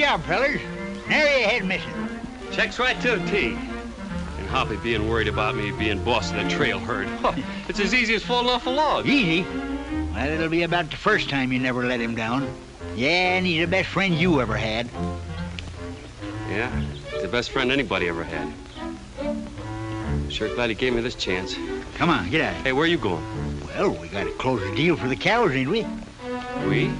job, fellas. There you head missing. Checks right to a T. And Hoppy being worried about me being boss of the trail herd. It's as easy as falling off a log. Easy? Well, it'll be about the first time you never let him down. Yeah, and he's the best friend you ever had. Yeah, the best friend anybody ever had. Sure glad he gave me this chance. Come on, get out. Hey, where are you going? Well, we gotta close the deal for the cows, ain't we? We?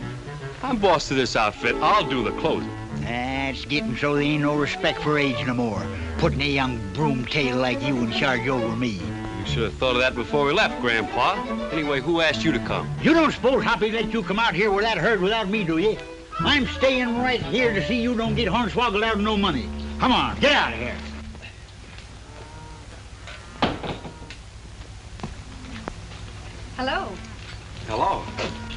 I'm boss of this outfit. I'll do the closing. That's getting so there ain't no respect for age no more. Putting a young broomtail like you in charge over me. You should have thought of that before we left, Grandpa. Anyway, who asked you to come? You don't suppose Hoppy let you come out here with that herd without me, do you? I'm staying right here to see you don't get hornswoggled out of no money. Come on, get out of here. Hello. Hello.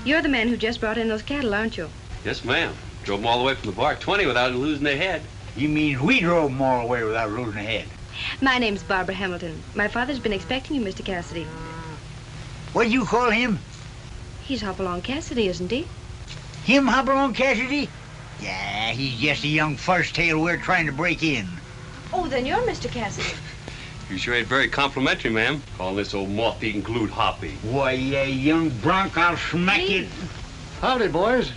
You're the man who just brought in those cattle, aren't you? Yes, ma'am. Drove them all the way from the bar 20 without losing their head. You mean we drove them all the way without losing a head? My name's Barbara Hamilton. My father's been expecting you, Mr. Cassidy. What do you call him? He's Hopalong Cassidy, isn't he? Him Hopalong Cassidy? Yeah, he's just a young fuzztail we're trying to break in. Oh, then you're Mr. Cassidy. You sure ain't very complimentary, ma'am. Calling this old moth-eating glued Hoppy. Why, young bronc, I'll smack you. Howdy, boys.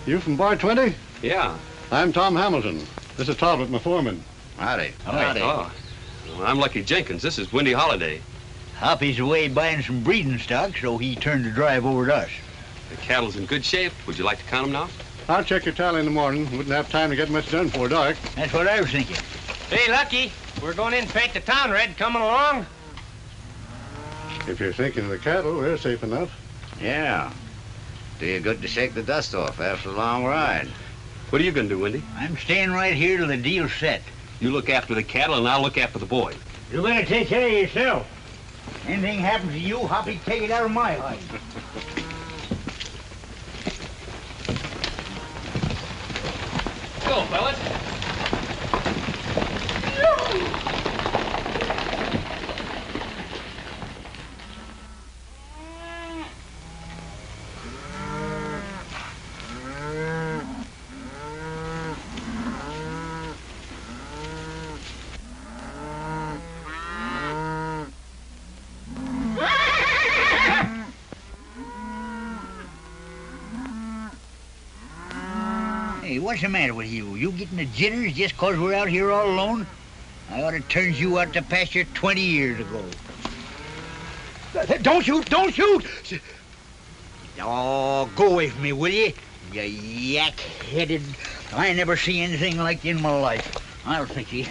You from Bar 20? Yeah. I'm Tom Hamilton. This is Talbot, my foreman. Howdy. Howdy. Oh. Well, I'm Lucky Jenkins. This is Windy Holiday. Hoppy's away buying some breeding stock, so he turned the drive over to us. The cattle's in good shape. Would you like to count them now? I'll check your tally in the morning. Wouldn't have time to get much done before dark. That's what I was thinking. Hey, Lucky, we're going in to paint the town red. Coming along? If you're thinking of the cattle, we're safe enough. Yeah. Do you good to shake the dust off after a long ride. What are you going to do, Windy? I'm staying right here till the deal's set. You look after the cattle, and I'll look after the boy. You better take care of yourself. Anything happens to you, Hoppy, take it out of my hide. Go, fellas. Hey, what's the matter with you? You getting the jitters just 'cause we're out here all alone? I ought to turn you out to pasture 20 years ago. Don't shoot! Don't shoot! Oh, go away from me, will you? You yak-headed... I never see anything like you in my life. I'll fix you.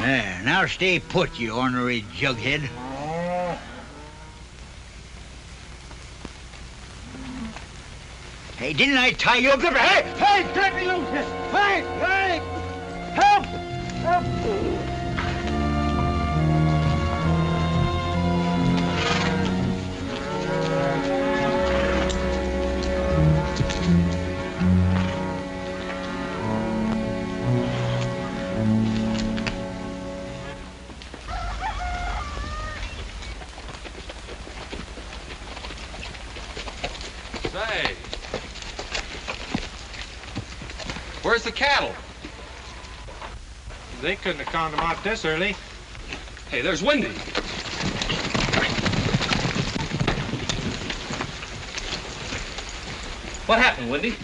There, now stay put, you ornery jughead. Hey, didn't I tie you up? Hey, hey, let me loose! Hey, hey! Help! Help! Say. Where's the cattle? They couldn't have found them out this early. Hey, there's Windy. What happened, Windy?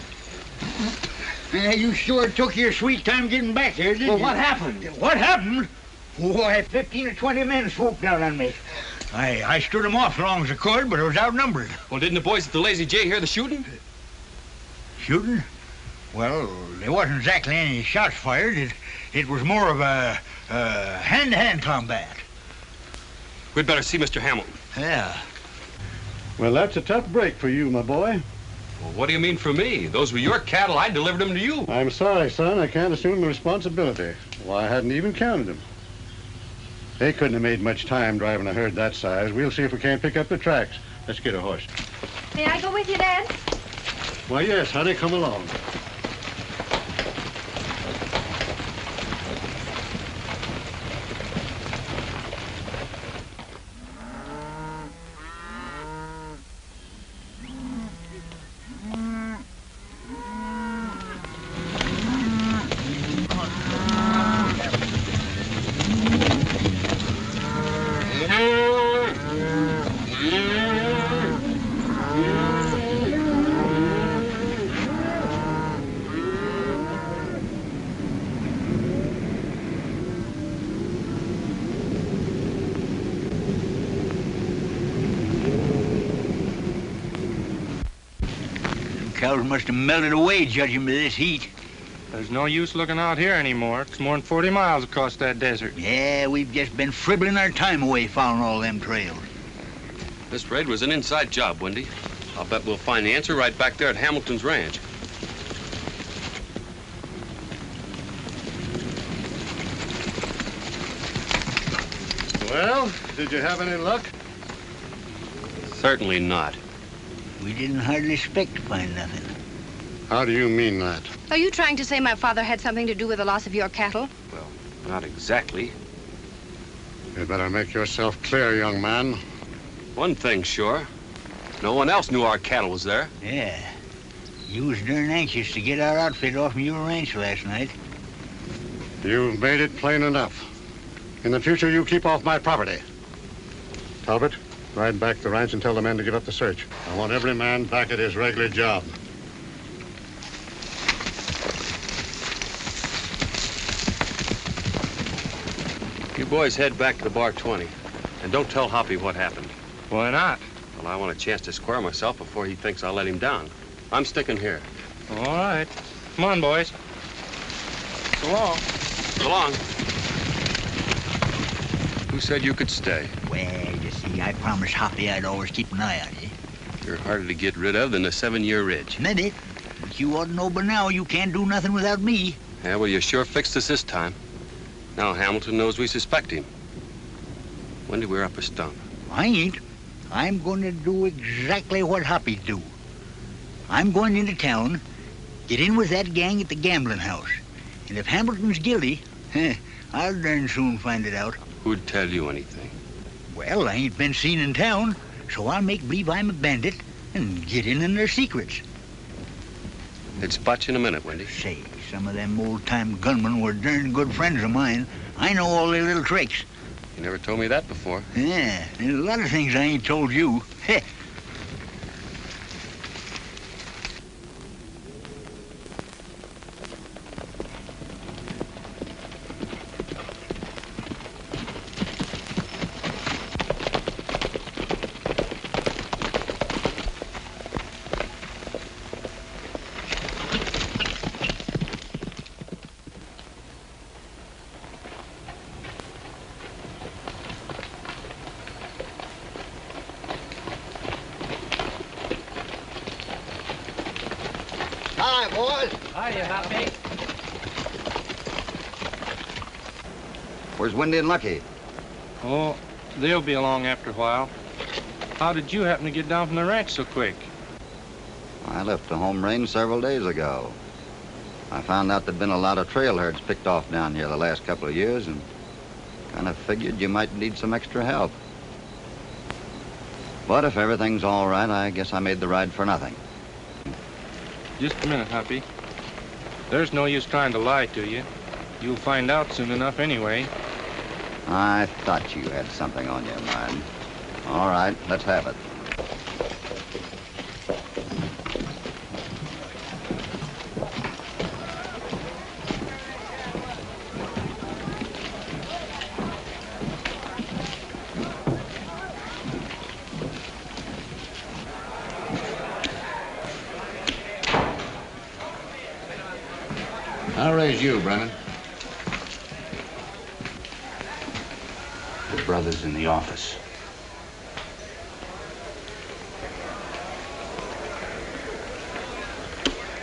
You sure took your sweet time getting back here, didn't Well, you? what happened? What happened? Why, 15 or 20 men swooped out on me. I stood them off as long as I could, but I was outnumbered. Well, didn't the boys at the Lazy J hear the shooting? Shooting? Well, there wasn't exactly any shots fired. It was more of a hand-to-hand combat. We'd better see Mr. Hamilton. Yeah. Well, that's a tough break for you, my boy. Well, what do you mean for me? Those were your cattle. I delivered them to you. I'm sorry, son. I can't assume the responsibility. Well, I hadn't even counted them. They couldn't have made much time driving a herd that size. We'll see if we can't pick up the tracks. Let's get a horse. May I go with you, Dad? Why, yes, honey, come along. cows must have melted away, judging by this heat. There's no use looking out here anymore. It's more than 40 miles across that desert. Yeah, we've just been fribbling our time away following all them trails. This raid was an inside job, Wendy. I'll bet we'll find the answer right back there at Hamilton's ranch. Well, did you have any luck? Certainly not. We didn't hardly expect to find nothing. How do you mean that? Are you trying to say my father had something to do with the loss of your cattle? Well, not exactly. You'd better make yourself clear, young man. One thing's sure. No one else knew our cattle was there. Yeah. You was darn anxious to get our outfit off from your ranch last night. You've made it plain enough. In the future, you keep off my property. Talbot, ride back to the ranch and tell the men to give up the search. I want every man back at his regular job. You boys head back to the bar 20. And don't tell Hoppy what happened. Why not? Well, I want a chance to square myself before he thinks I'll let him down. I'm sticking here. All right. Come on, boys. So long. So long. Who said you could stay? Well, you see, I promised Hoppy I'd always keep an eye on you. You're harder to get rid of than a 7-year ridge. Isn't that it? But you ought to know by now you can't do nothing without me. Yeah, well, you sure fixed us this time. Now Hamilton knows we suspect him. When did we up a stump? I ain't. I'm going to do exactly what Hoppy do. I'm going into town, get in with that gang at the gambling house. And if Hamilton's guilty, I'll darn soon find it out. Who'd tell you anything? Well, I ain't been seen in town, so I'll make believe I'm a bandit and get in their secrets. They'd spot you in a minute, Wendy. Say, some of them old-time gunmen were darn good friends of mine. I know all their little tricks. You never told me that before. Yeah, there's a lot of things I ain't told you. Heh. Hi, boys. Hiya, Hoppy. Where's Wendy and Lucky? Oh, they'll be along after a while. How did you happen to get down from the ranch so quick? I left the home range several days ago. I found out there'd been a lot of trail herds picked off down here the last couple of years and kind of figured you might need some extra help. But if everything's all right, I guess I made the ride for nothing. Just a minute, Hoppy. There's no use trying to lie to you. You'll find out soon enough anyway. I thought you had something on your mind. All right, let's have it. I'll raise you, Brennan. The brother's in the office.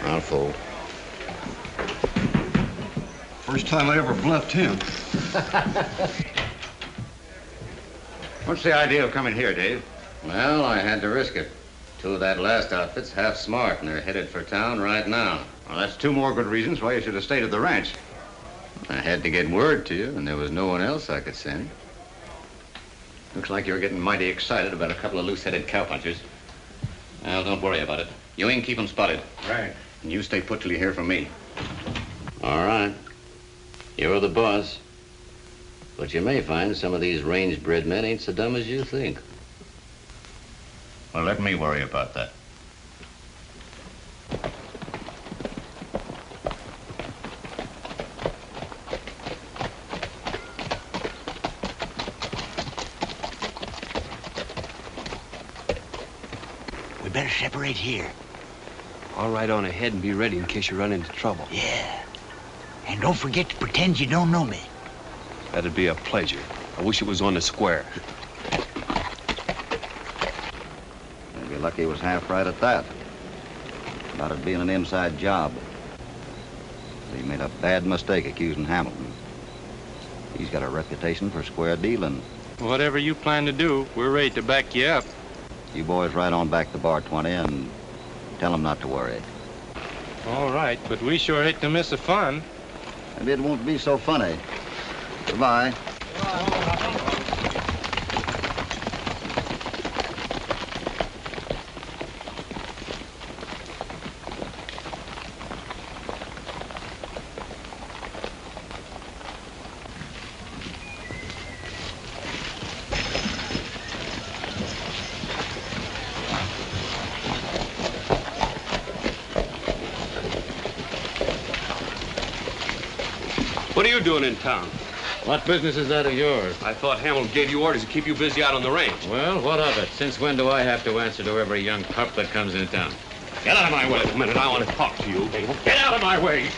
I'll fold. First time I ever bluffed him. What's the idea of coming here, Dave? Well, I had to risk it. Two of that last outfit's half smart, and they're headed for town right now. Well, that's two more good reasons why you should have stayed at the ranch. I had to get word to you, and there was no one else I could send. Looks like you're getting mighty excited about a couple of loose-headed cowpunchers. Well, don't worry about it. You ain't keep 'em spotted. Right. And you stay put till you hear from me. All right. You're the boss. But you may find some of these range-bred men ain't so dumb as you think. Well, let me worry about that. We better separate here. I'll ride on ahead and be ready in case you run into trouble. Yeah. And don't forget to pretend you don't know me. That'd be a pleasure. I wish it was on the square. Maybe Lucky was half right at that. About it being an inside job. He made a bad mistake accusing Hamilton. He's got a reputation for square dealing. Whatever you plan to do, we're ready to back you up. You boys ride on back to Bar 20 and tell him not to worry. All right, but we sure hate to miss the fun. Maybe it won't be so funny. Goodbye. What are you doing in town? What business is that of yours? I thought Hamilton gave you orders to keep you busy out on the range. Well, what of it? Since when do I have to answer to every young pup that comes into town? Get out of my way. Wait a minute, I want to talk to you. Get out of my way!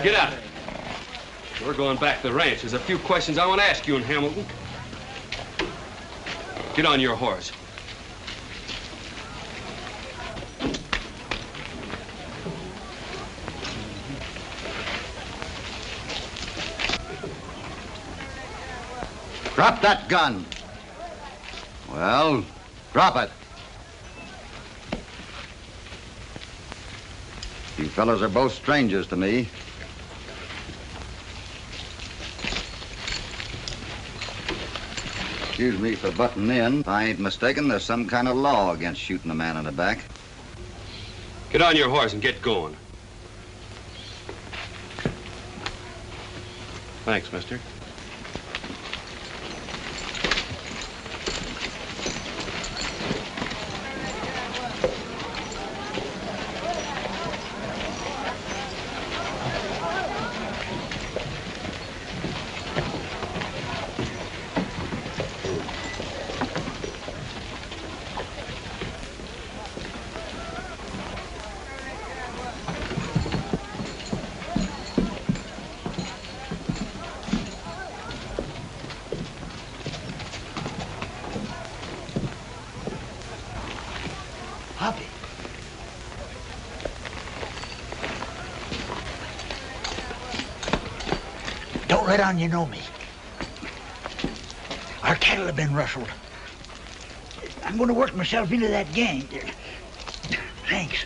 Get out. We're going back to the ranch. There's a few questions I want to ask you and Hamilton. Get on your horse. Drop that gun. Well, drop it. You fellas are both strangers to me. Excuse me for butting in. If I ain't mistaken, there's some kind of law against shooting a man in the back. Get on your horse and get going. Thanks, mister. Hoppy. Don't let on you know me. Our cattle have been rustled. I'm going to work myself into that gang. Thanks.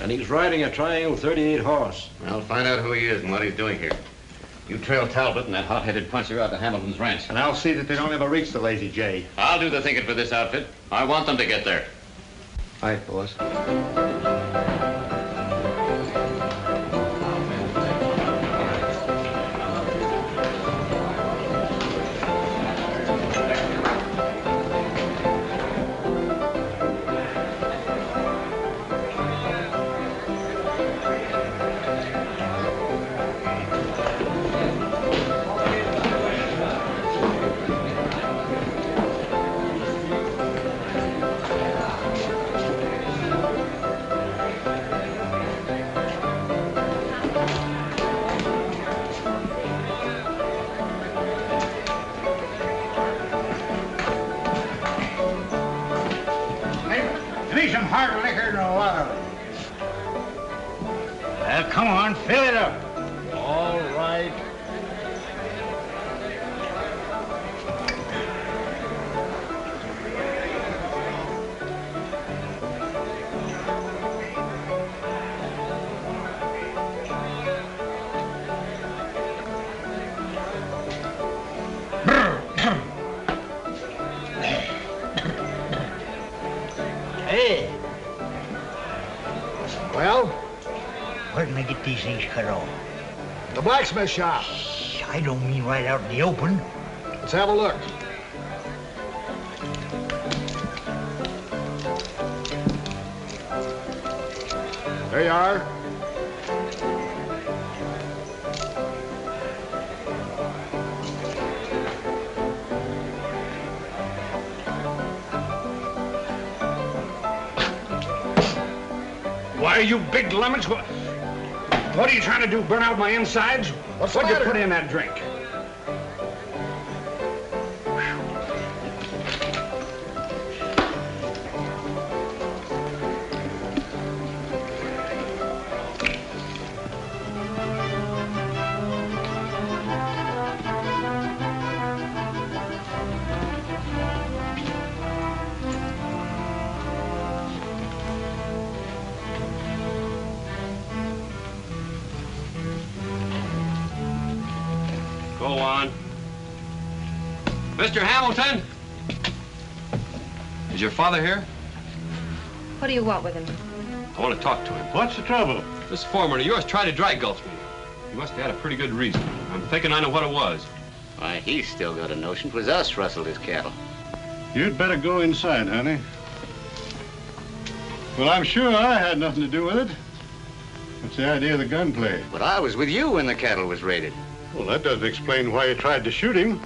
And he's riding a Triangle 38 horse. I'll find out who he is and what he's doing here. You trail Talbot and that hot-headed puncher out to Hamilton's ranch. And I'll see that they don't ever reach the Lazy J. I'll do the thinking for this outfit. I want them to get there. All right, boss. Give me some hard liquor and a lot of it. Well, come on, fill it up. All right. Hey, Well, where can I get these things cut off? the blacksmith shop. I don't mean right out in the open. Let's have a look. There you are. Why, you big lemons, what are you trying to do, burn out my insides? What's the What'd you matter? put in that drink? Go on. Mr. Hamilton! Is your father here? What do you want with him? I want to talk to him. What's the trouble? This foreman of yours tried to dry gulch me. He must have had a pretty good reason. I'm thinking I know what it was. Why, he's still got a notion 'twas us rustled his cattle. You'd better go inside, honey. Well, I'm sure I had nothing to do with it. What's the idea of the gunplay? But I was with you when the cattle was raided. Well, that doesn't explain why you tried to shoot him.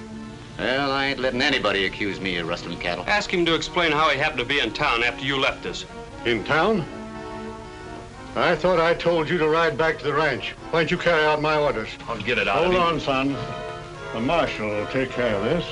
Well, I ain't letting anybody accuse me of rustling cattle. Ask him to explain how he happened to be in town after you left us. In town? I thought I told you to ride back to the ranch. Why don't you carry out my orders? I'll get it out of Hold him. on, son. The marshal will take care of this.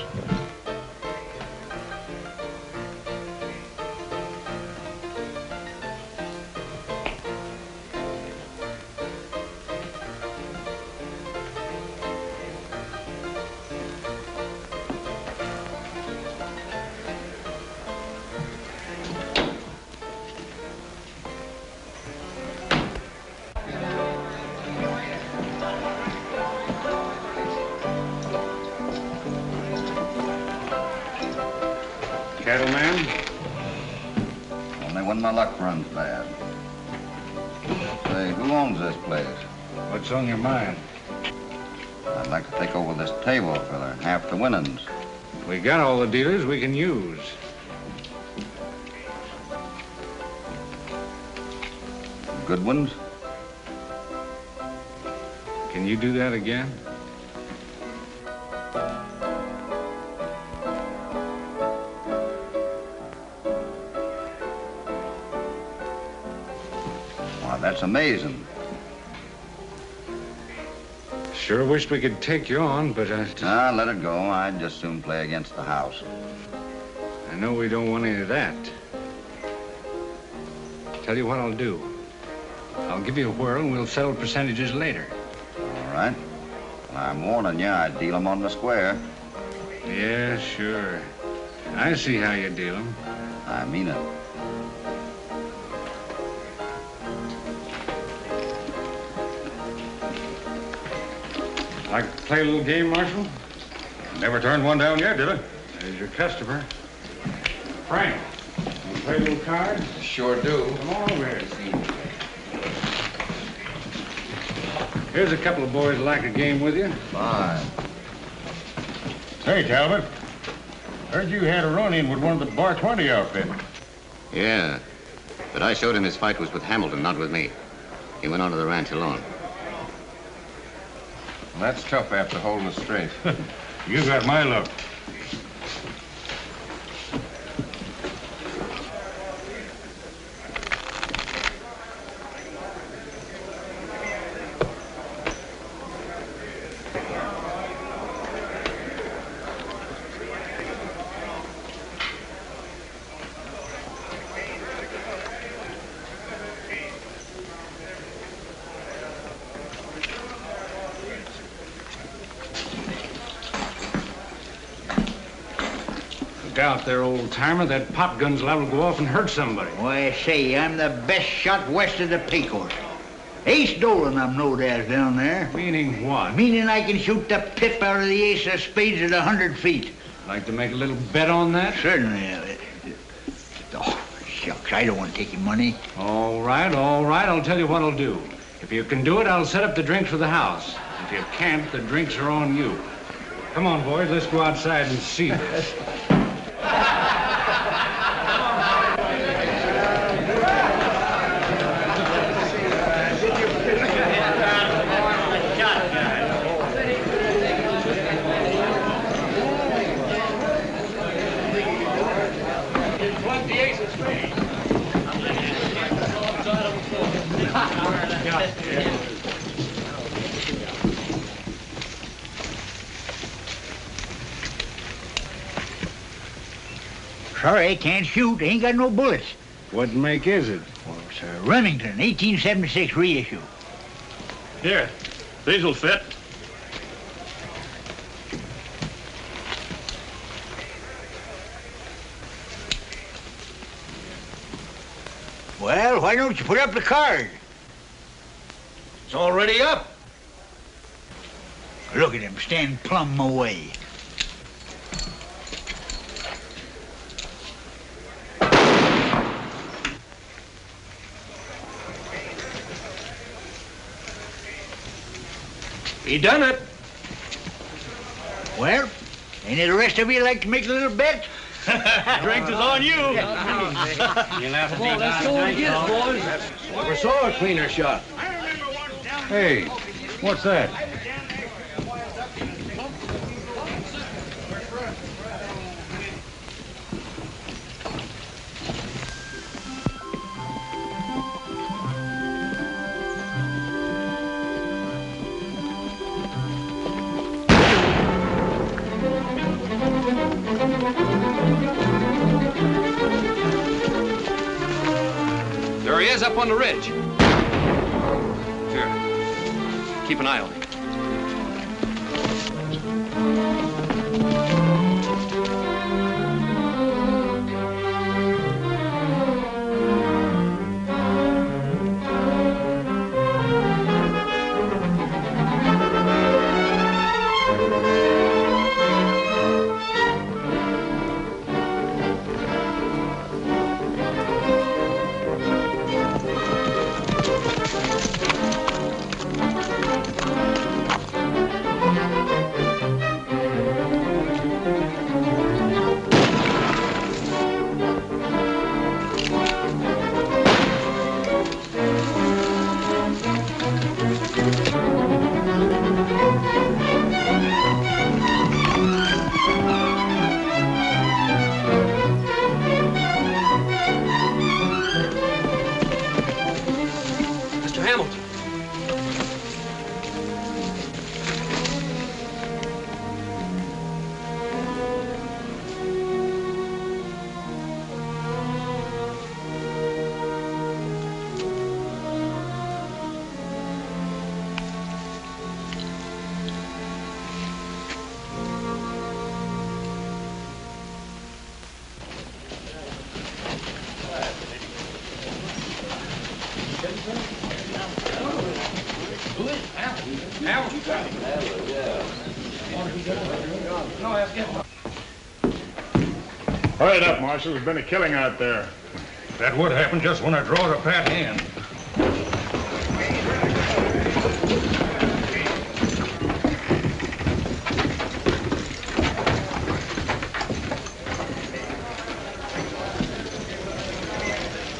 Cattleman? Only when my luck runs bad. Say, who owns this place? What's on your mind? I'd like to take over this table for half the winnings. We got all the dealers we can use. Good ones? Can you do that again? Why, that's amazing. Sure wish we could take you on, but Let it go. I'd just soon play against the house. I know we don't want any of that. Tell you what I'll do. I'll give you a whirl and we'll settle percentages later. All right. Well, I'm warning you, I'd deal 'em on the square. Yeah, sure. I see how you deal 'em. I mean it. Like to play a little game, Marshal? Never turned one down yet, did I? There's your customer. Frank, you play a little card? Sure do. Come on over here. Here's a couple of boys like a game with you. Fine. Say, Talbot, heard you had a run-in with one of the Bar 20 outfit. Yeah, but I showed him his fight was with Hamilton, not with me. He went on to the ranch alone. Well, that's tough after holding us straight. You got my look. Look out there, old-timer. That pop gun's liable to go off and hurt somebody. Why, say, I'm the best shot west of the Pecos. Ace Dolan, I'm known as down there. Meaning what? Meaning I can shoot the pip out of the ace of spades at 100 feet. Like to make a little bet on that? Certainly. Oh, shucks, I don't want to take your money. All right, I'll tell you what I'll do. If you can do it, I'll set up the drinks for the house. If you can't, the drinks are on you. Come on, boys, let's go outside and see this. Sorry, I can't shoot. Ain't got no bullets. What make is it? Well, it's a Remington, 1876 reissue. Here, these'll fit. Well, why don't you put up the card? It's already up. Look at him stand plumb away. He done it. Well, any of the rest of you like to make a little bet? Drink is on you. You'll have to let's go and get it, boys. Never saw a cleaner shot. Hey, what's that? There he is up on the ridge. Here, keep an eye on him. Hurry it up, Marshal. There's been a killing out there. That would happen just when I draw a pat hand.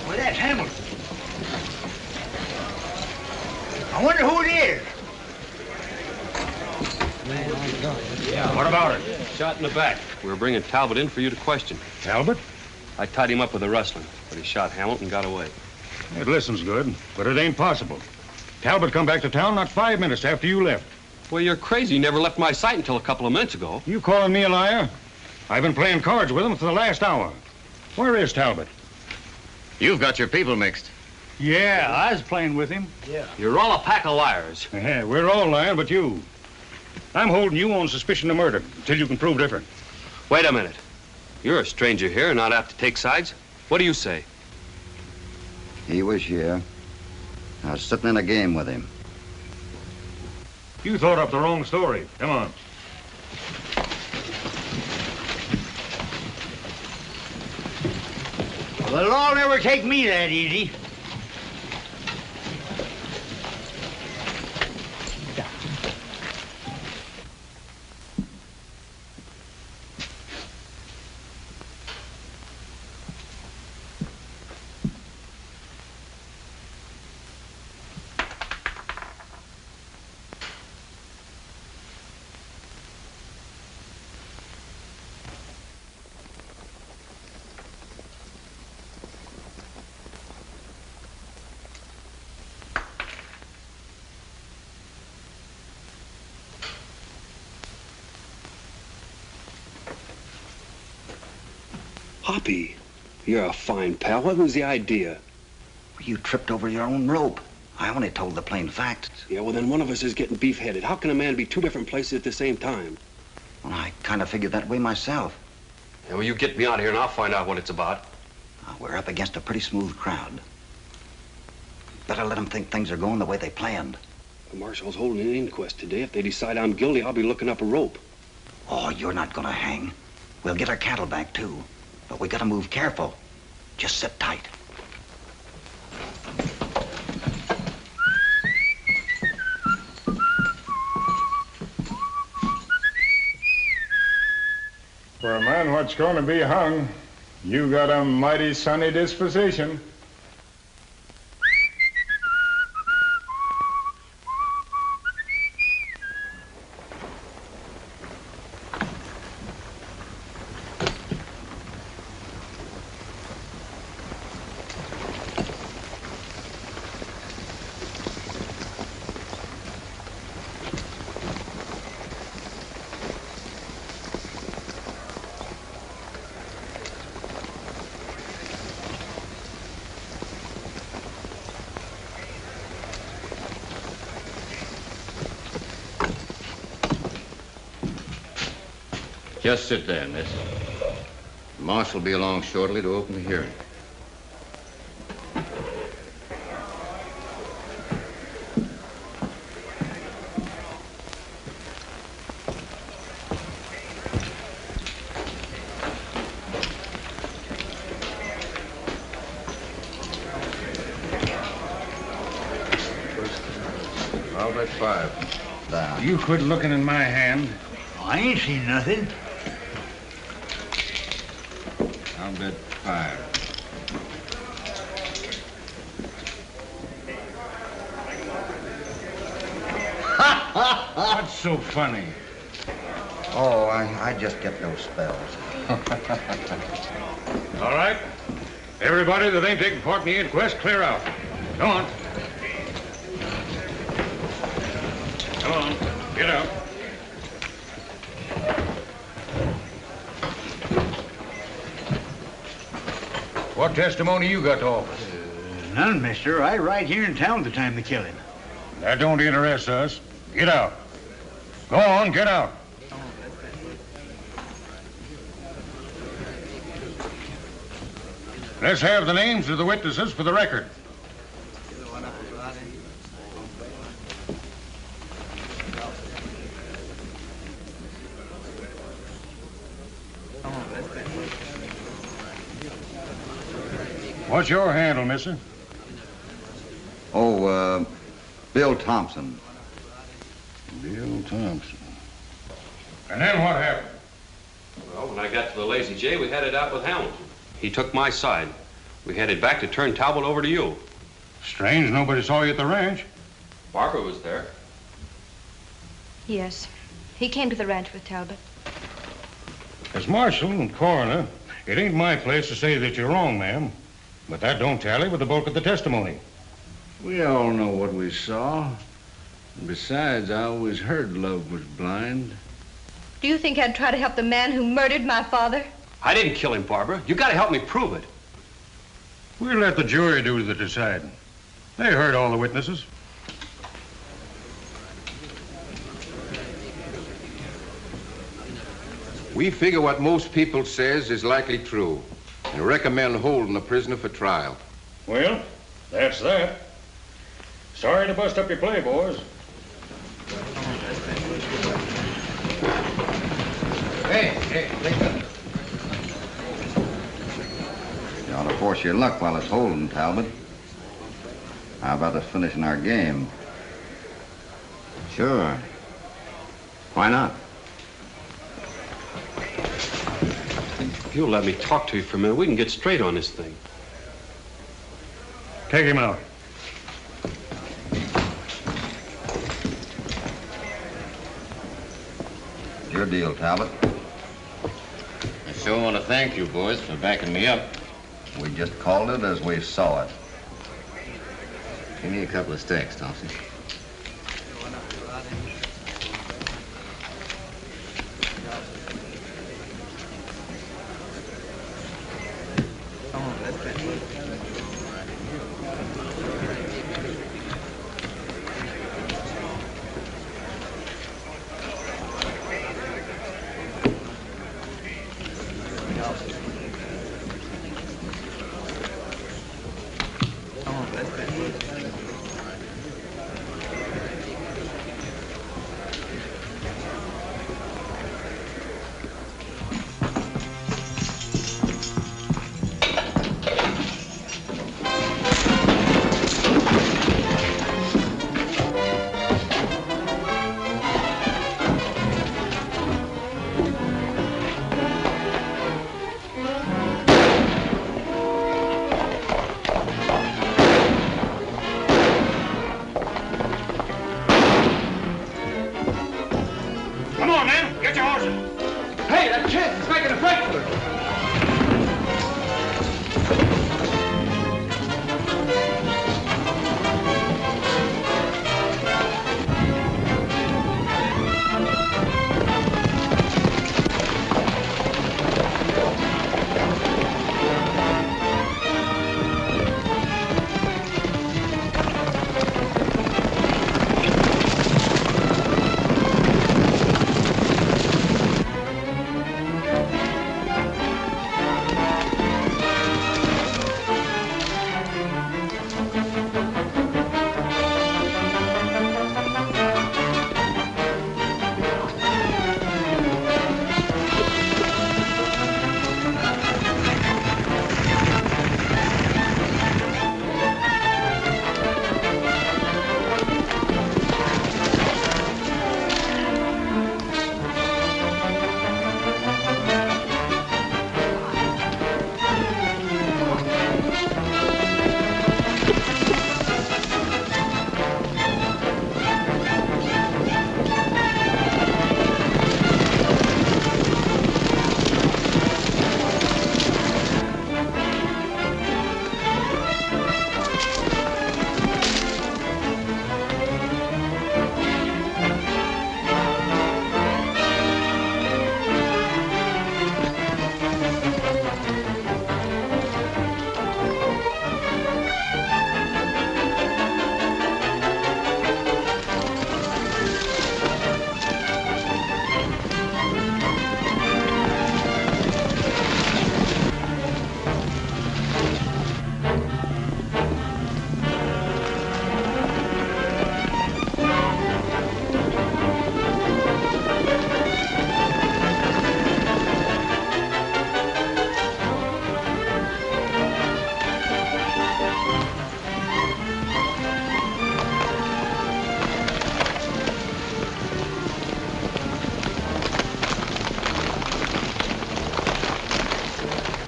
Well, that's Hamilton. I wonder who it is. What about it? Shot in the back. We were bringing Talbot in for you to question. Talbot? I tied him up with a rustling, but he shot Hamilton and got away. It listens good, but it ain't possible. Talbot come back to town not 5 minutes after you left. Well, you're crazy. He never left my sight until a couple of minutes ago. You calling me a liar? I've been playing cards with him for the last hour. Where is Talbot? You've got your people mixed. Yeah, I was playing with him. You're all a pack of liars. Yeah, we're all lying but you. I'm holding you on suspicion of murder until you can prove different. Wait a minute. You're a stranger here and not apt to take sides. What do you say? He was here. I was sitting in a game with him. You thought up the wrong story. Come on. Well, the law never take me that easy. Hoppy, you're a fine pal. What was the idea? You tripped over your own rope. I only told the plain facts. Yeah, well, then one of us is getting beef-headed. How can a man be two different places at the same time? Well, I kind of figured that way myself. Yeah, well, you get me out of here and I'll find out what it's about. We're up against a pretty smooth crowd. Better let them think things are going the way they planned. The marshal's holding an inquest today. If they decide I'm guilty, I'll be looking up a rope. Oh, you're not gonna hang. We'll get our cattle back, too. But we gotta move careful. Just sit tight. For a man what's going to be hung, you got a mighty sunny disposition. Just sit there, miss. The marshal will be along shortly to open the hearing. I'll bet 5. You quit looking in my hand. I ain't seen nothing. I'll bet 5. What's so funny? Oh, I just get those spells. All right. Everybody that ain't taking part in the inquest, clear out. Come on. Come on. Get out. What testimony you got to offer? None, mister. I right here in town the time the killing. That don't interest us. Get out. Go on, get out. Let's have the names of the witnesses for the record. What's your handle, mister? Oh, Bill Thompson. Bill Thompson. And then what happened? Well, when I got to the Lazy J, we headed out with Hamilton. He took my side. We headed back to turn Talbot over to you. Strange nobody saw you at the ranch. Barbara was there. Yes. He came to the ranch with Talbot. As marshal and coroner, it ain't my place to say that you're wrong, ma'am. But that don't tally with the bulk of the testimony. We all know what we saw. And besides, I always heard love was blind. Do you think I'd try to help the man who murdered my father? I didn't kill him, Barbara. You gotta help me prove it. We'll let the jury do the deciding. They heard all the witnesses. We figure what most people says is likely true and recommend holding the prisoner for trial. Well, that's that. Sorry to bust up your play, boys. Hey, listen. You ought to force your luck while it's holding, Talbot. How about us finishing our game? Sure. Why not? If you'll let me talk to you for a minute, we can get straight on this thing. Take him out. Your deal, Talbot. I sure want to thank you, boys, for backing me up. We just called it as we saw it. Give me a couple of steaks, Thompson.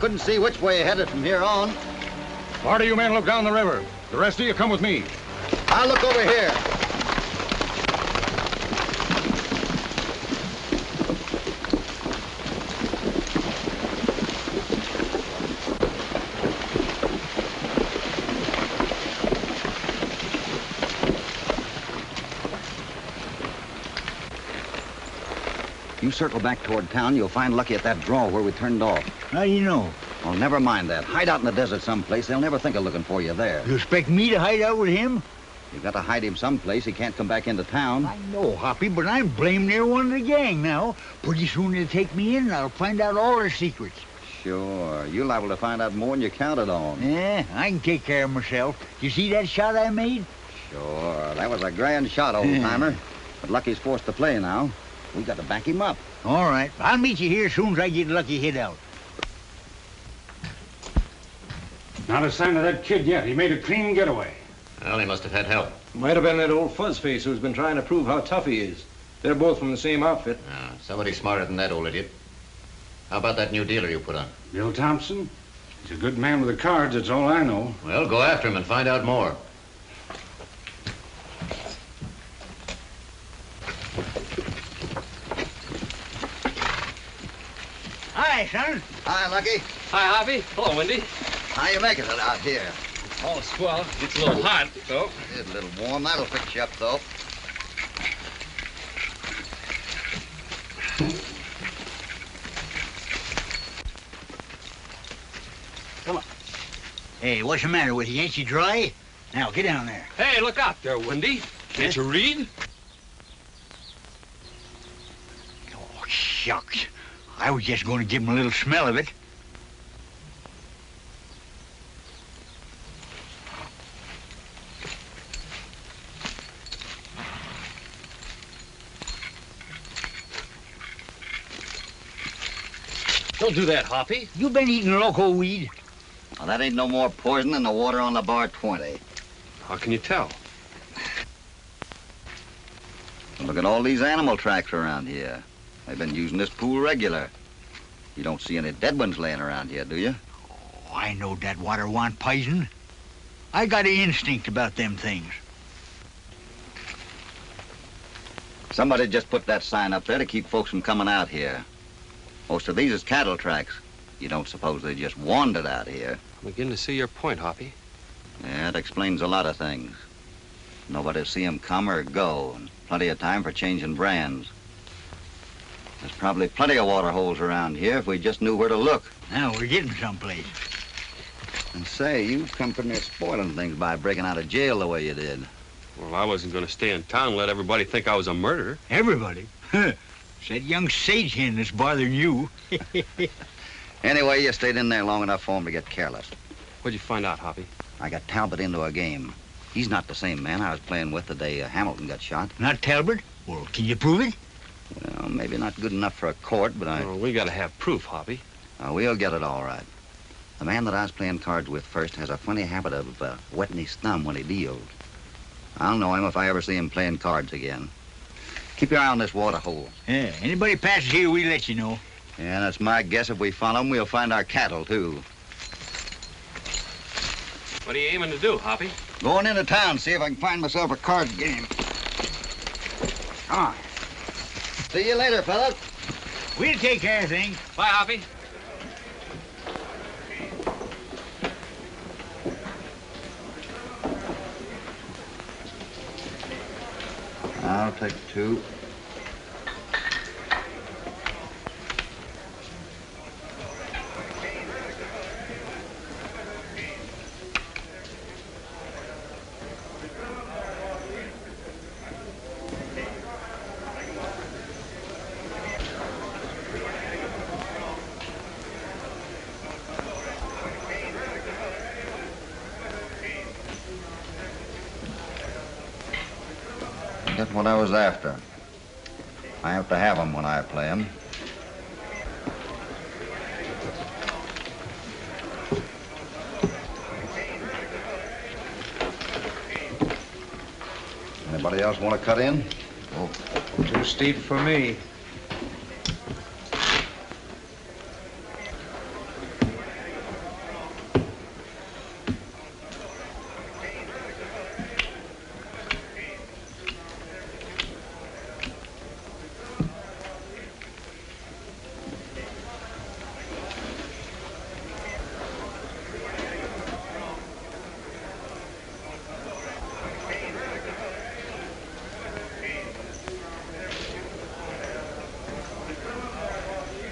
Couldn't see which way headed from here on. Part of you men look down the river. The rest of you come with me. I'll look over here. You circle back toward town, you'll find Lucky at that draw where we turned off. How do you know? Well, never mind that. Hide out in the desert someplace. They'll never think of looking for you there. You expect me to hide out with him? You've got to hide him someplace. He can't come back into town. I know, Hoppy, but I'm blamed near one of the gang now. Pretty soon they'll take me in and I'll find out all their secrets. Sure. You're liable to find out more than you counted on. Yeah, I can take care of myself. You see that shot I made? Sure. That was a grand shot, old-timer. But Lucky's forced to play now. We got to back him up. All right. I'll meet you here as soon as I get Lucky hid out. Not a sign of that kid yet. He made a clean getaway. Well, he must have had help. Might have been that old fuzzface who's been trying to prove how tough he is. They're both from the same outfit. Somebody smarter than that old idiot. How about that new dealer you put on? Bill Thompson? He's a good man with the cards, that's all I know. Well, go after him and find out more. Hi, son. Hi, Lucky. Hi, Hoppy. Hello, Wendy. How you making it out here? All swell. It's a little hot, though. It's a little warm. That'll fix you up, though. Come on. Hey, what's the matter with you? Ain't you dry? Now, get down there. Hey, look out there, Wendy. Can't you read? Oh, shucks. I was just going to give him a little smell of it. Don't do that, Hoppy. You been eating loco weed? Well, that ain't no more poison than the water on the bar 20. How can you tell? Look at all these animal tracks around here. They've been using this pool regular. You don't see any dead ones laying around here, do you? Oh, I know that water want poison. I got an instinct about them things. Somebody just put that sign up there to keep folks from coming out here. Most of these is cattle tracks. You don't suppose they just wandered out here? I'm beginning to see your point, Hoppy. Yeah, it explains a lot of things. Nobody'll see 'em come or go, and plenty of time for changing brands. There's probably plenty of water holes around here if we just knew where to look. Now we're getting someplace. And say, you've come pretty near spoiling things by breaking out of jail the way you did. Well, I wasn't going to stay in town and let everybody think I was a murderer. Everybody? It's that young sage hen that's bothering you. Anyway, you stayed in there long enough for him to get careless. What'd you find out, Hoppy? I got Talbot into a game. He's not the same man I was playing with the day Hamilton got shot. Not Talbot? Well, can you prove it? Well, maybe not good enough for a court, but I... We got to have proof, Hoppy. We'll get it all right. The man that I was playing cards with first has a funny habit of wetting his thumb when he deals. I'll know him if I ever see him playing cards again. Keep your eye on this water hole. Yeah, anybody passes here, we let you know. Yeah, that's my guess. If we follow him, we'll find our cattle, too. What are you aiming to do, Hoppy? Going into town, see if I can find myself a card game. Come on. See you later, fellas. We'll take care of things. Bye, Hoppy. I'll take 2. That's what I was after. I have to have them when I play them. Anybody else want to cut in? Oh, too steep for me.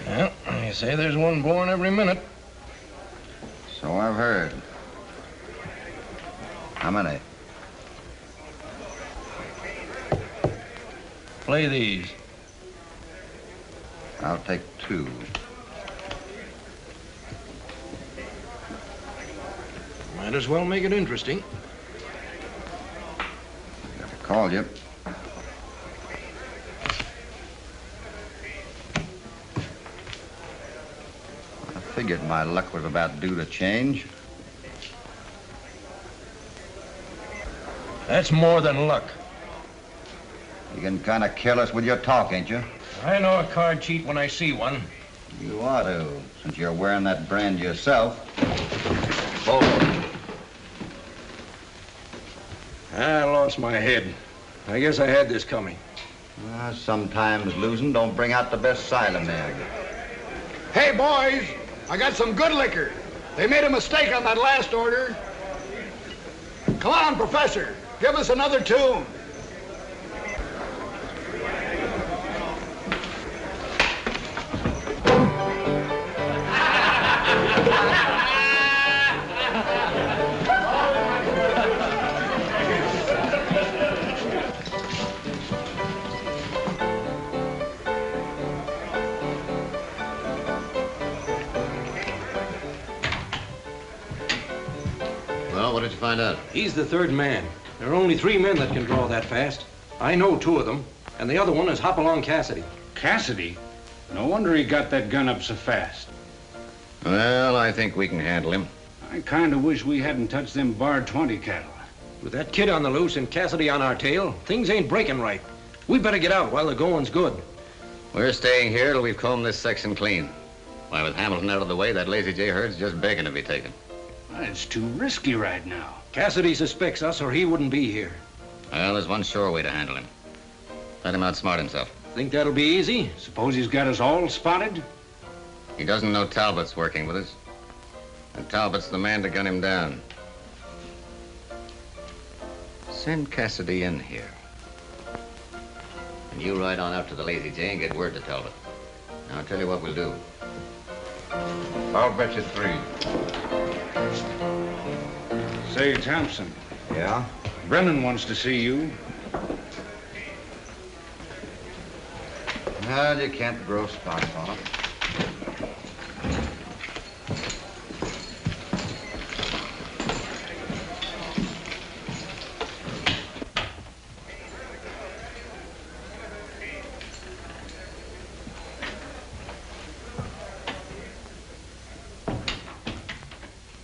Well, you say there's one born every minute. So I've heard. How many? Play these. I'll take 2. Might as well make it interesting. Got to call you. I figured my luck was about due to change. That's more than luck. You can kind of careless with your talk, ain't you? I know a card cheat when I see one. You ought to, since you're wearing that brand yourself. Hold on. I lost my head. I guess I had this coming. Sometimes losing don't bring out the best side of men. Hey, boys, I got some good liquor. They made a mistake on that last order. Come on, Professor, give us another tune. Well, what did you find out? He's the third man. There are only 3 men that can draw that fast. I know 2 of them, and the other one is Hopalong Cassidy. Cassidy? No wonder he got that gun up so fast. Well, I think we can handle him. I kind of wish we hadn't touched them Bar 20 cattle. With that kid on the loose and Cassidy on our tail, things ain't breaking right. We better get out while the going's good. We're staying here till we've combed this section clean. Why, with Hamilton out of the way, that Lazy J herd's just begging to be taken. It's too risky right now. Cassidy suspects us or he wouldn't be here. Well, there's one sure way to handle him. Let him outsmart himself. Think that'll be easy? Suppose he's got us all spotted? He doesn't know Talbot's working with us. And Talbot's the man to gun him down. Send Cassidy in here. And you ride on out to the Lazy J and get word to Talbot. Now, I'll tell you what we'll do. I'll bet you 3. Say, Thompson. Yeah? Brennan wants to see you. Well, you can't grow spots on it.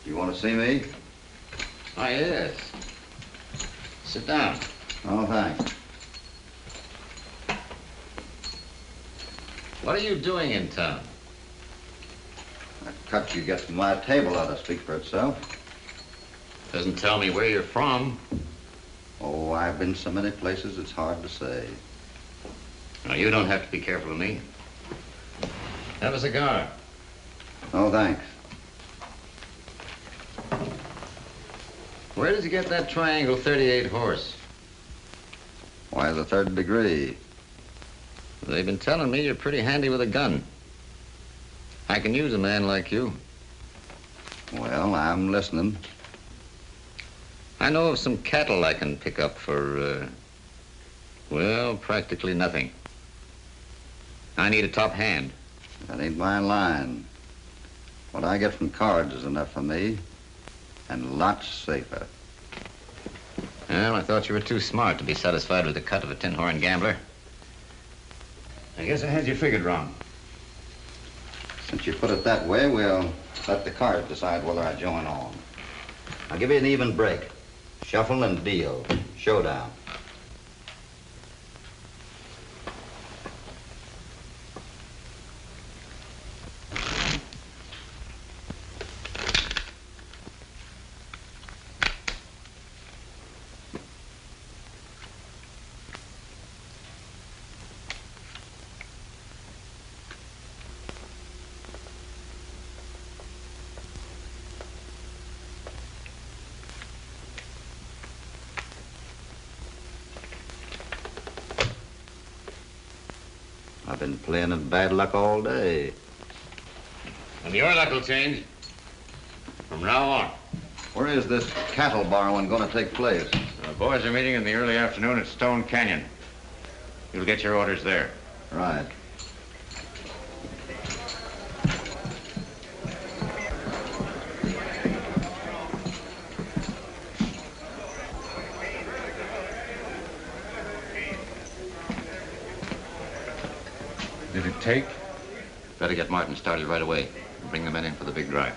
You want to see me? Oh, yes. Sit down. Oh, thanks. What are you doing in town? That cut you get from my table ought to speak for itself. Doesn't tell me where you're from. Oh, I've been so many places it's hard to say. Now, you don't have to be careful of me. Have a cigar. Oh, thanks. Where did you get that Triangle 38 horse? Why, the 3rd degree. They've been telling me you're pretty handy with a gun. I can use a man like you. Well, I'm listening. I know of some cattle I can pick up for, well, practically nothing. I need a top hand. That ain't my line. What I get from cards is enough for me, and lots safer. Well, I thought you were too smart to be satisfied with the cut of a tin-horn gambler. I guess I had you figured wrong. Since you put it that way, we'll let the cards decide whether I join on. I'll give you an even break. Shuffle and deal. Showdown. I've been playing at bad luck all day. And your luck will change. From now on. Where is this cattle borrowing going to take place? The boys are meeting in the early afternoon at Stone Canyon. You'll get your orders there. Right. Did it take? Better get Martin started right away and bring the men in for the big drive.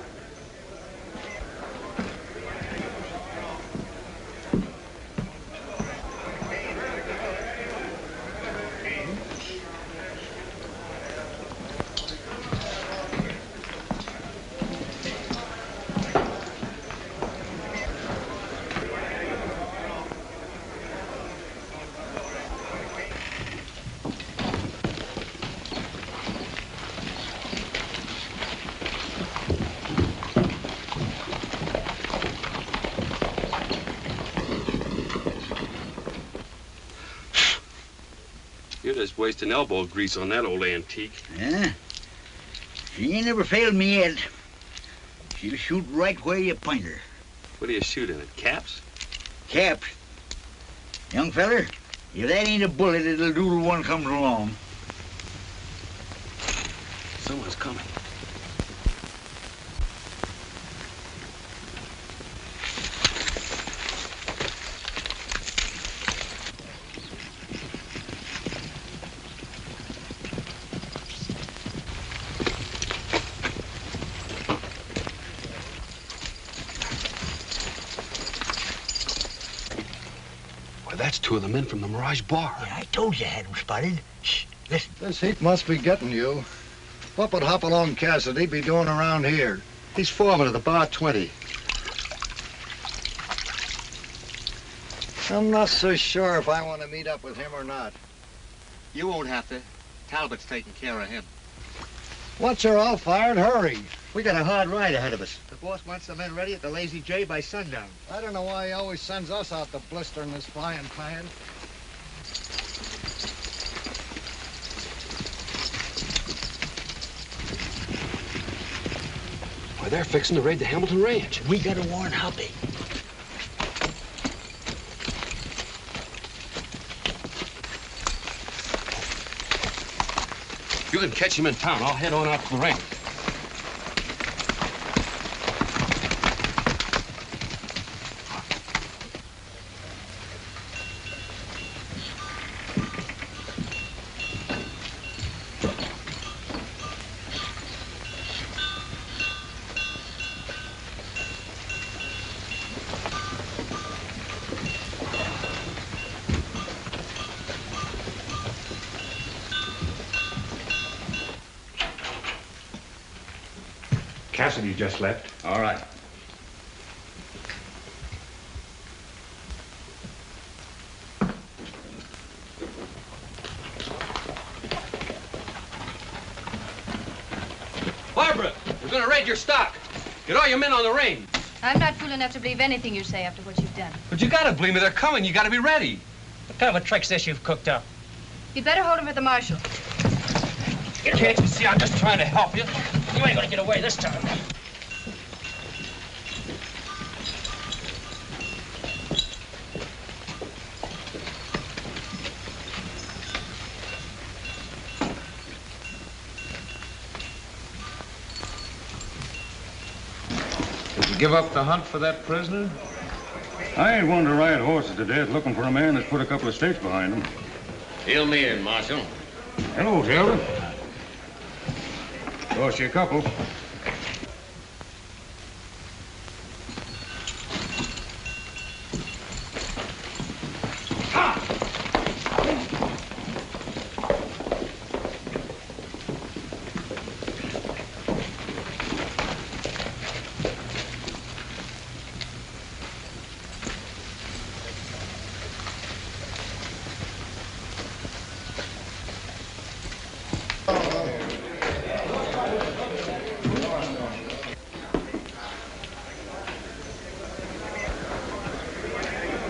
just wasting elbow grease on that old antique. Yeah? She ain't never failed me yet. She'll shoot right where you point her. What are you shooting at, caps? Caps? Young feller, if that ain't a bullet, it'll do till one comes along. Someone's coming. That's two of the men from the Mirage Bar. Yeah, I told you I had them spotted. Shh, listen. This heat must be getting you. What would Hopalong Cassidy be doing around here? He's foreman of the Bar 20. I'm not so sure if I want to meet up with him or not. You won't have to. Talbot's taking care of him. Once you're all fired, hurry. We got a hard ride ahead of us. The boss wants the men ready at the Lazy J by sundown. I don't know why he always sends us out to blister in this frying pan. Why, they're fixing to raid the Hamilton Ranch. We gotta warn Hoppy. You can catch him in town. I'll head on out to the ranch. Cassidy just left. All right. Barbara, we're gonna raid your stock. Get all your men on the range. I'm not fool enough to believe anything you say after what you've done. But you gotta believe me, they're coming. You gotta be ready. What kind of a trick's this you've cooked up? You'd better hold him at the marshal. Can't you see I'm just trying to help you? You ain't gonna get away this time. Did you give up the hunt for that prisoner? I ain't one to ride horses to death looking for a man that's put a couple of stakes behind him. Fill me in, Marshal. Hello, Talbot. Lost you a couple.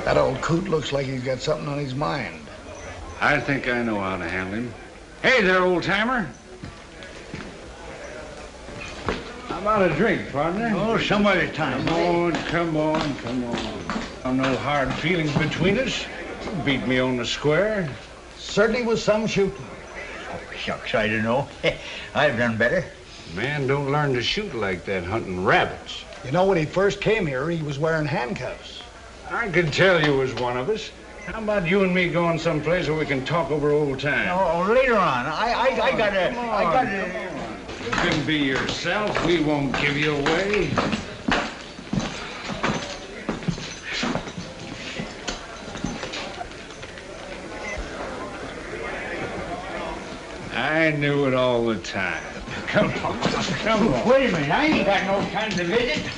That old coot looks like he's got something on his mind. I think I know how to handle him. Hey there, old-timer. How about a drink, partner? Oh, some other time. Come on. No hard feelings between us. You beat me on the square. Certainly was some shooting. Oh, shucks, I don't know. I've done better. Man don't learn to shoot like that hunting rabbits. You know, when he first came here, he was wearing handcuffs. I could tell you was one of us. How about you and me going someplace where we can talk over old times? Oh, later on. I gotta. You can be yourself. We won't give you away. I knew it all the time. Come on. Wait a minute. I ain't got no time to visit.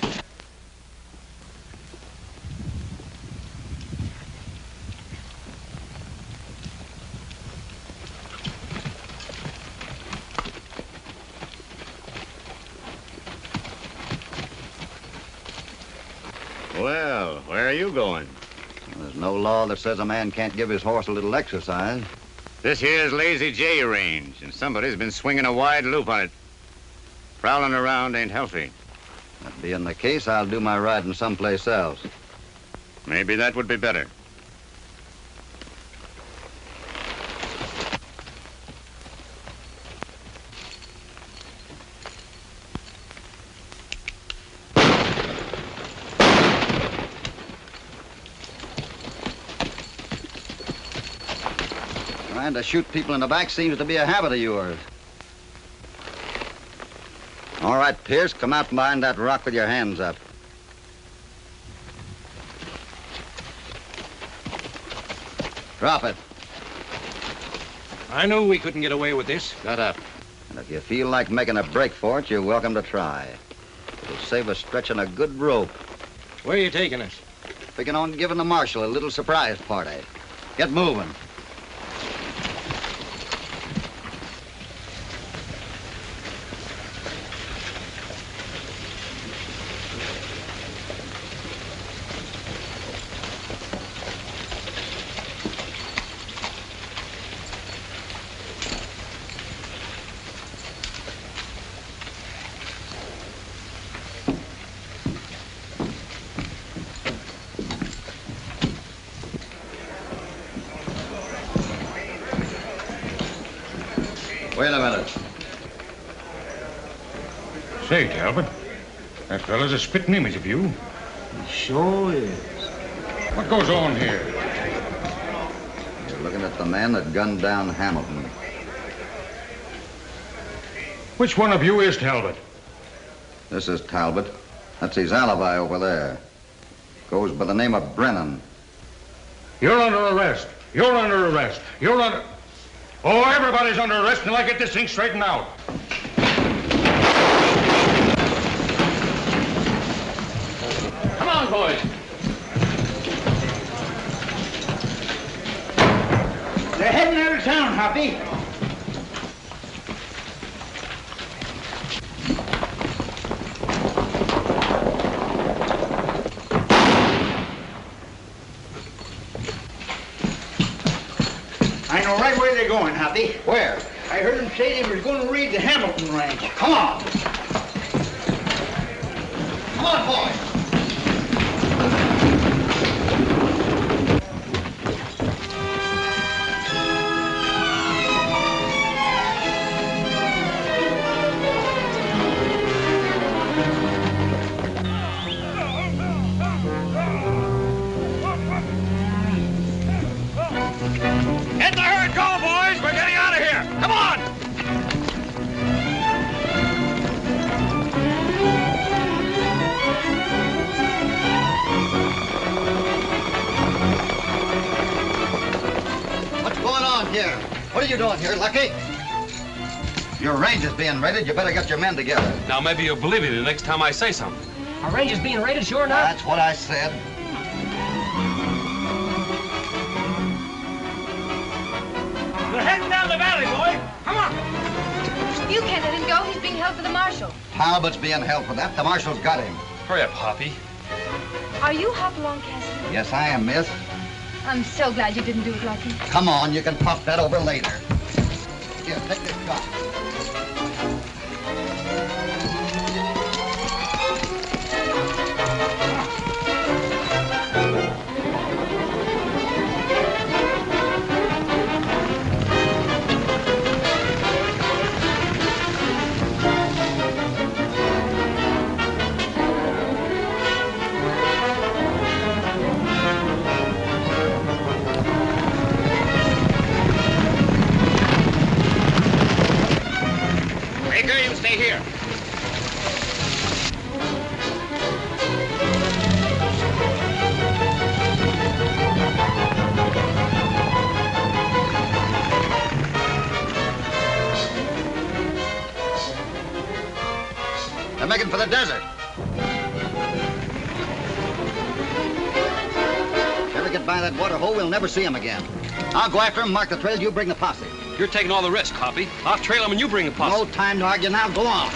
Well, where are you going? There's no law that says a man can't give his horse a little exercise. This here's Lazy J range, and somebody's been swinging a wide loop on it. Prowling around ain't healthy. That being the case, I'll do my riding someplace else. Maybe that would be better. Trying to shoot people in the back seems to be a habit of yours. All right, Pierce, come out behind that rock with your hands up. Drop it. I knew we couldn't get away with this. Shut up. And if you feel like making a break for it, you're welcome to try. It'll save us stretching a good rope. Where are you taking us? Picking on giving the marshal a little surprise party. Get moving. Wait a minute. Say, Talbot, that fella's a spitting image of you. He sure is. What goes on here? You're looking at the man that gunned down Hamilton. Which one of you is Talbot? This is Talbot. That's his alibi over there. Goes by the name of Brennan. You're under arrest. You're under arrest. You're under... Oh, everybody's under arrest until I get this thing straightened out. Come on, boys. They're heading out of town, Hoppy. I know right where they're going, Hoppy. Where? I heard them say they was going to raid the Hamilton ranch. Come on. Come on, boy. Get the herd going, boys. We're getting out of here. Come on. What's going on here? What are you doing here, Lucky? Your range is being raided. You better get your men together. Now, maybe you'll believe me the next time I say something. Our range is being raided, sure enough. That's what I said. We're heading down the valley, boy. Come on. You can't let him go. He's being held for the marshal. Talbot's being held for that. The marshal's got him. Hurry up, Hoppy. Are you Hopalong Cassidy? Yes, I am, miss. I'm so glad you didn't do it, Lucky. Come on, you can puff that over later. Here, take this shot. Baker, you stay here. They're making for the desert. If they ever get by that water hole, we'll never see them again. I'll go after them, mark the trail, you bring the posse. You're taking all the risk, Hoppy. I'll trail him and you bring the posse. No time to argue now. Go on.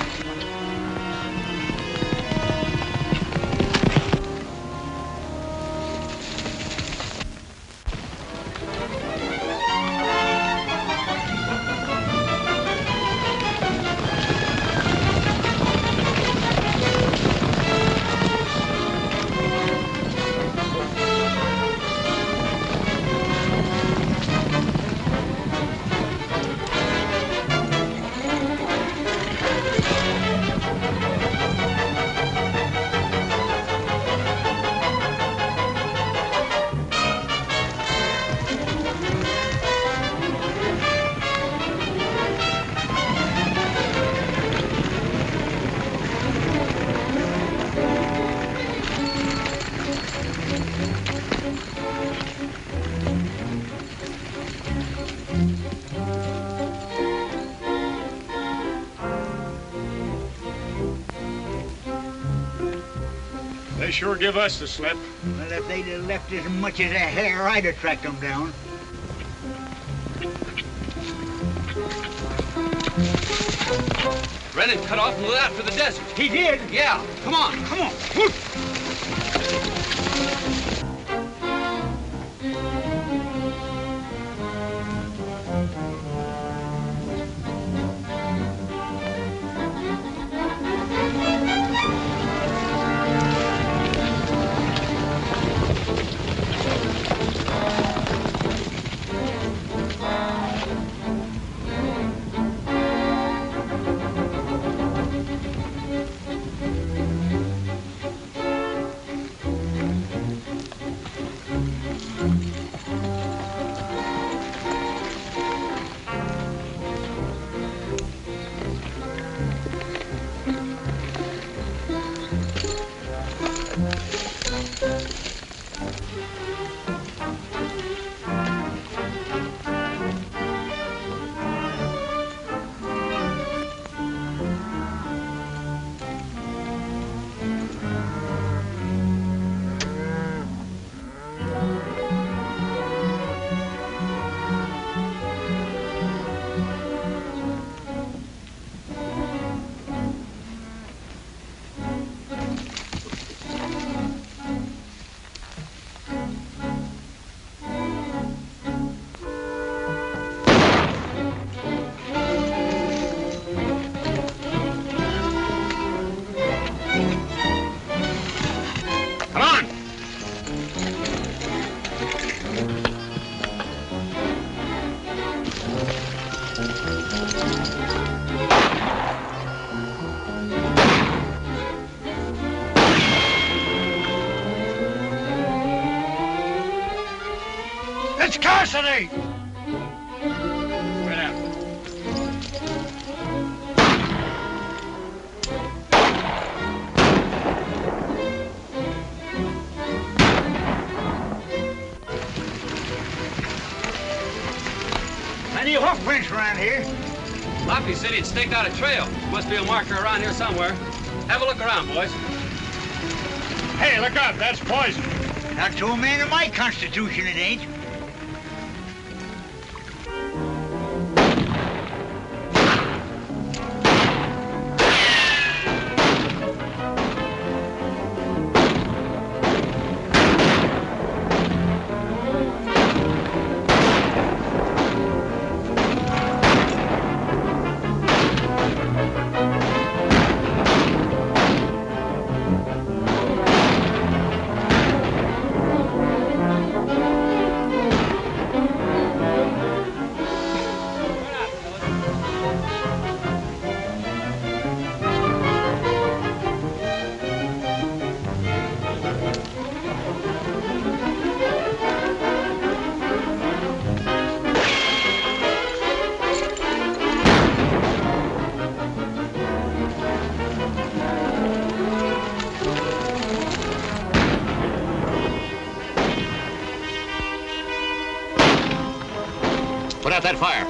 They sure give us the slip. Well, if they'd have left as much as a hair, I'd have tracked them down. Brennan cut off and lit out for the desert. He did? Yeah. Come on. Come on. It's Cassidy! Get out. Any hoof prints around here? Hoppy said he'd staked out a trail. Must be a marker around here somewhere. Have a look around, boys. Hey, look out. That's poison. Not to a man of my constitution, it ain't. Put out that fire.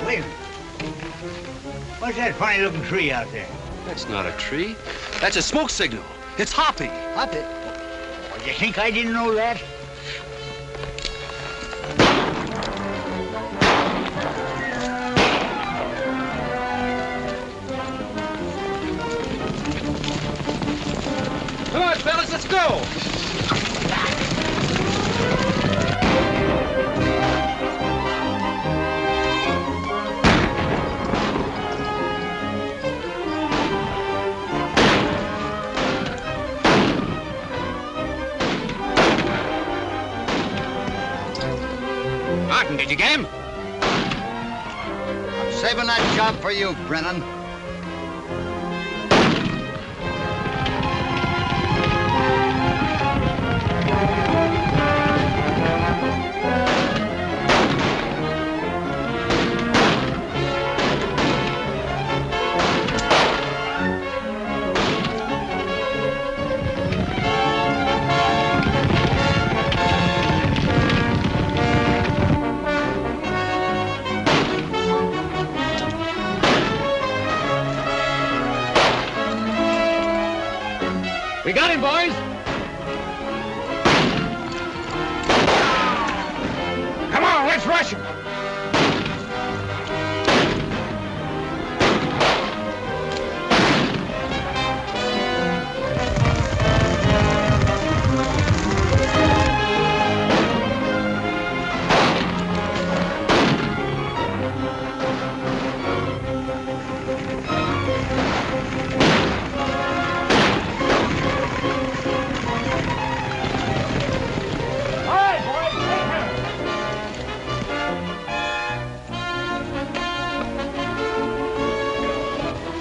Wait a minute. What's that funny-looking tree out there? That's not a tree. That's a smoke signal. It's Hoppy. Hoppy? Oh, you think I didn't know that? Come on, fellas, let's go. Martin, did you get him? I'm saving that job for you, Brennan. Got him, boys! Come on, let's rush him.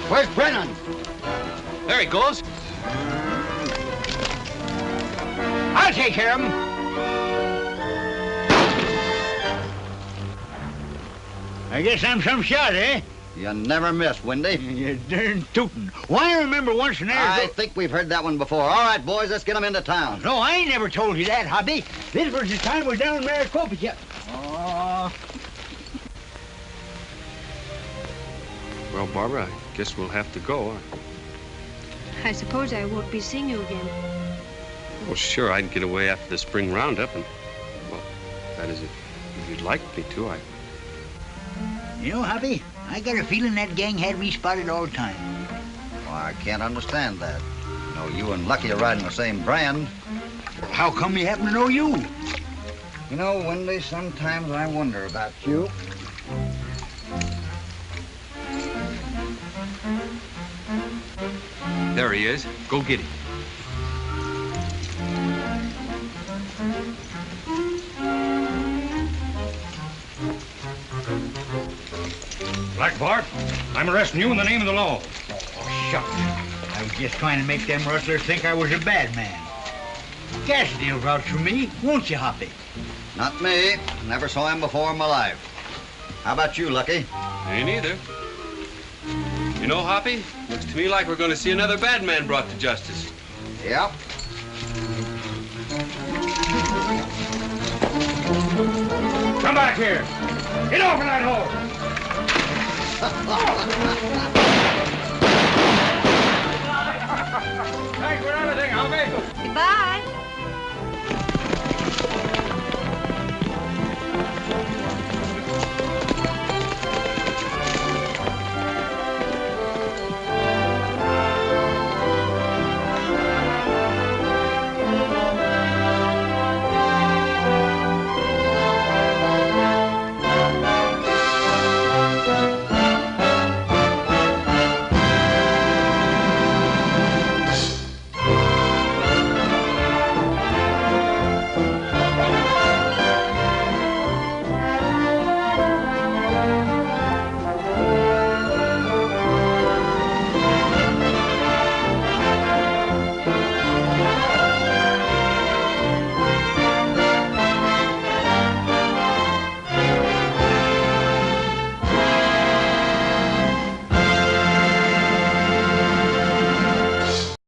Where's Brennan? There he goes. I'll take care of him. I guess I'm some shot, eh? You never miss, Windy. You darn tootin'. Why, I remember once an hour I ago... think we've heard that one before. All right, boys, let's get them into town. No, I ain't never told you that, Hoppy. This was the time we're down in Maricopa yet. Oh. Well, Barbara, I guess we'll have to go. I suppose I won't be seeing you again. Well, sure, I'd get away after the spring roundup, and, well, that is, if you'd like me to, You know, Hoppy, I got a feeling that gang had me spotted all the time. Well, I can't understand that. You know, you and Lucky are riding the same brand. How come you happen to know you? You know, Windy, sometimes I wonder about you. There he is. Go get him. Black Bart, I'm arresting you in the name of the law. Oh, shucks. I was just trying to make them rustlers think I was a bad man. Cassidy'll vouch for me, won't you, Hoppy? Not me. Never saw him before in my life. How about you, Lucky? Ain't either. You know, Hoppy, looks to me like we're going to see another bad man brought to justice. Yep. Come back here. Get off of that horse. Goodbye.